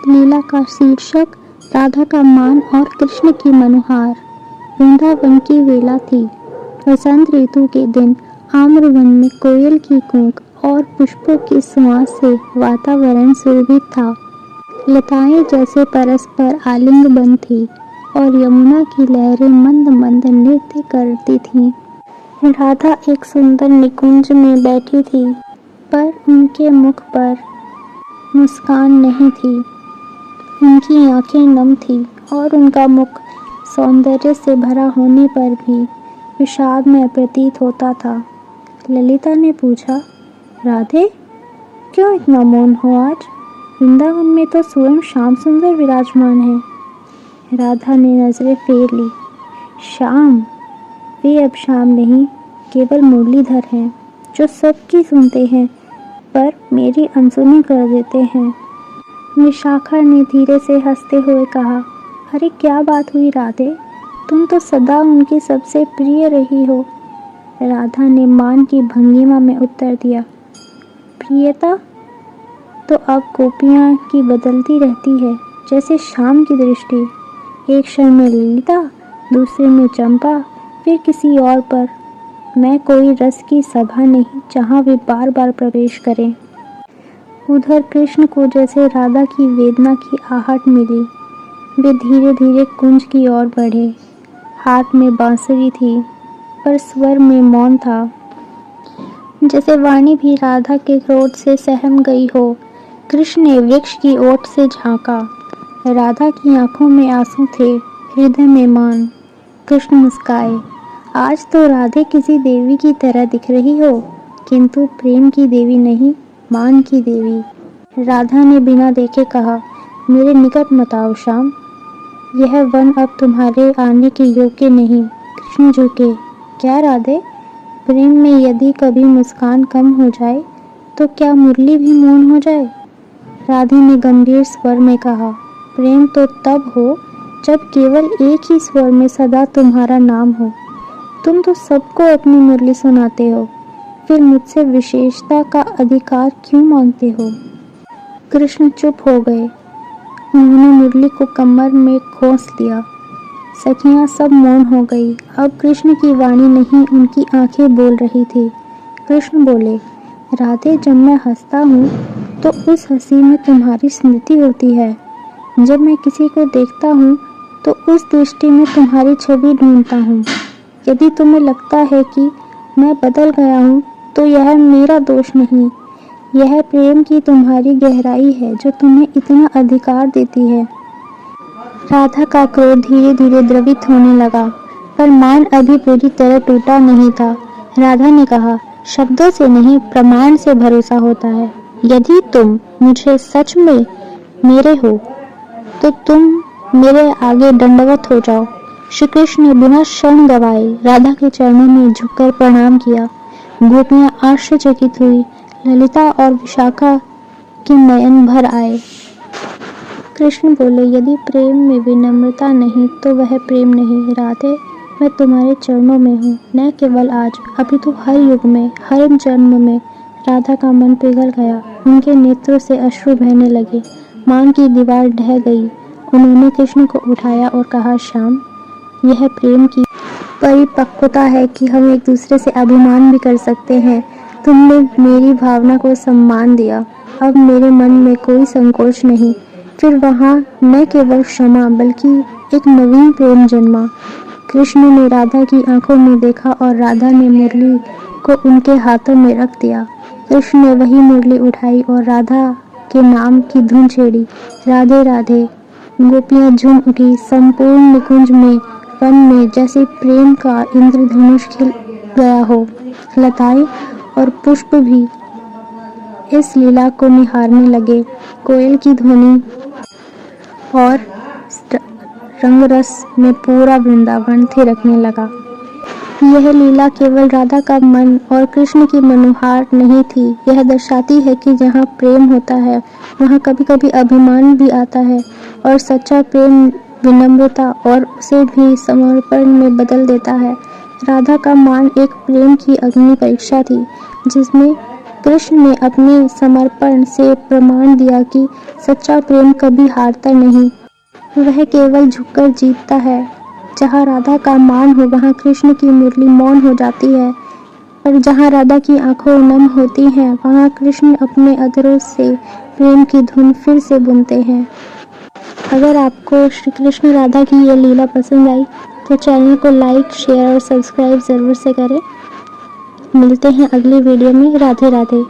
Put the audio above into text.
लीला का शीर्षक राधा का मान और कृष्ण की मनोहार। वृंदावन की वेला थी। वसंत ऋतु के दिन आम्रवन में कोयल की कूक और पुष्पों की सुवास से वातावरण सुरभित था। लताएं जैसे परस्पर आलिंगन थी और यमुना की लहरें मंद मंद नृत्य करती थीं। राधा एक सुंदर निकुंज में बैठी थी, पर उनके मुख पर मुस्कान नहीं थी। उनकी आंखें नम थीं और उनका मुख सौंदर्य से भरा होने पर भी विषाद में प्रतीत होता था। ललिता ने पूछा, राधे, क्यों इतना मौन हो आज? वृंदावन में तो स्वयं श्याम सुंदर विराजमान है। राधा ने नजरें फेर ली। श्याम? वे अब श्याम नहीं, केवल मुरलीधर हैं, जो सबकी सुनते हैं पर मेरी अनसुनी कर देते हैं। विशाखा ने धीरे से हंसते हुए कहा, अरे क्या बात हुई राधे, तुम तो सदा उनकी सबसे प्रिय रही हो। राधा ने मान की भंगिमा में उत्तर दिया, प्रियता तो अब गोपियाँ की बदलती रहती है, जैसे शाम की दृष्टि। एक क्षण में ललिता, दूसरे में चंपा, फिर किसी और पर। मैं कोई रस की सभा नहीं जहाँ वे बार बार प्रवेश करें। उधर कृष्ण को जैसे राधा की वेदना की आहट मिली। वे धीरे धीरे कुंज की ओर बढ़े। हाथ में बांसुरी थी, पर स्वर में मौन था, जैसे वाणी भी राधा के क्रोध से सहम गई हो। कृष्ण ने वृक्ष की ओट से झांका। राधा की आंखों में आंसू थे, हृदय में मान। कृष्ण मुस्काए, आज तो राधे किसी देवी की तरह दिख रही हो, किंतु प्रेम की देवी नहीं, मान की देवी। राधा ने बिना देखे कहा, मेरे निकट मत आओ श्याम, यह वन अब तुम्हारे आने के योग्य नहीं। कृष्ण झुके, क्या राधे? प्रेम में यदि कभी मुस्कान कम हो जाए तो क्या मुरली भी मौन हो जाए? राधे ने गंभीर स्वर में कहा, प्रेम तो तब हो जब केवल एक ही स्वर में सदा तुम्हारा नाम हो। तुम तो सबको अपनी मुरली सुनाते हो, फिर मुझसे विशेषता का अधिकार क्यों मांगते हो? कृष्ण चुप हो गए। उन्होंने मुरली को कमर में खोस लिया। सखियां सब मौन हो गई। अब कृष्ण की वाणी नहीं, उनकी आंखें बोल रही थी। कृष्ण बोले, राधे, जब मैं हंसता हूँ तो उस हंसी में तुम्हारी स्मृति होती है। जब मैं किसी को देखता हूँ तो उस दृष्टि में तुम्हारी छवि ढूंढता हूँ। यदि तुम्हें लगता है कि मैं बदल गया हूँ तो यह मेरा दोष नहीं, यह प्रेम की तुम्हारी गहराई है जो तुम्हें इतना अधिकार देती है। राधा का क्रोध धीरे धीरे द्रवित होने लगा, पर मान अभी पूरी तरह टूटा नहीं था। राधा ने कहा, शब्दों से नहीं, प्रमाण से भरोसा होता है। यदि तुम मुझे सच में मेरे हो तो तुम मेरे आगे दंडवत हो जाओ। श्री कृष्ण ने बिना क्षण गवाए राधा के चरणों में झुककर प्रणाम किया। गोपियां आश्चर्यचकित हुई। ललिता और विशाखा के नयन भर आए। कृष्ण बोले, यदि प्रेम में विनम्रता नहीं तो वह प्रेम नहीं। राधे, मैं तुम्हारे चरणों में हूँ, न केवल आज, अभी तो हर युग में, हर जन्म में। राधा का मन पिघल गया। उनके नेत्रों से अश्रु बहने लगे। मान की दीवार ढह गई। उन्होंने कृष्ण को उठाया और कहा, श्याम, यह प्रेम की परिपक्वता है कि हम एक दूसरे से अभिमान भी कर सकते हैं। तुमने मेरी भावना को सम्मान दिया, अब मेरे मन में कोई संकोच नहीं। फिर वहाँ न केवल क्षमा बल्कि एक नवीन प्रेम जन्मा। कृष्ण ने राधा की आंखों में देखा और राधा ने मुरली को उनके हाथों में रख दिया। कृष्ण ने वही मुरली उठाई और राधा के नाम की धुन छेड़ी, राधे राधे। गोपियां झूम उठी। संपूर्ण निकुंज में, वन में जैसे प्रेम का इंद्रधनुष खिल गया हो। लताएं और पुष्प भी इस लीला को निहारने लगे। कोयल की ध्वनि और रंगरस में पूरा वृंदावन थिरकने लगा। यह लीला केवल राधा का मन और कृष्ण की मनोहार नहीं थी, यह दर्शाती है कि जहाँ प्रेम होता है वहाँ कभी कभी अभिमान भी आता है, और सच्चा प्रेम विनम्रता और उसे भी समर्पण में बदल देता है। राधा का मान एक प्रेम की अग्नि परीक्षा थी, जिसमें कृष्ण ने अपने समर्पण से प्रमाण दिया कि सच्चा प्रेम कभी हारता नहीं, वह केवल झुककर जीतता है। जहाँ राधा का मान हो वहाँ कृष्ण की मुरली मौन हो जाती है, और जहाँ राधा की आंखों नम होती हैं वहाँ कृष्ण अपने अधरों से प्रेम की धुन फिर से बुनते हैं। अगर आपको श्री कृष्ण राधा की ये लीला पसंद आई तो चैनल को लाइक, शेयर और सब्सक्राइब ज़रूर से करें। मिलते हैं अगली वीडियो में। राधे राधे।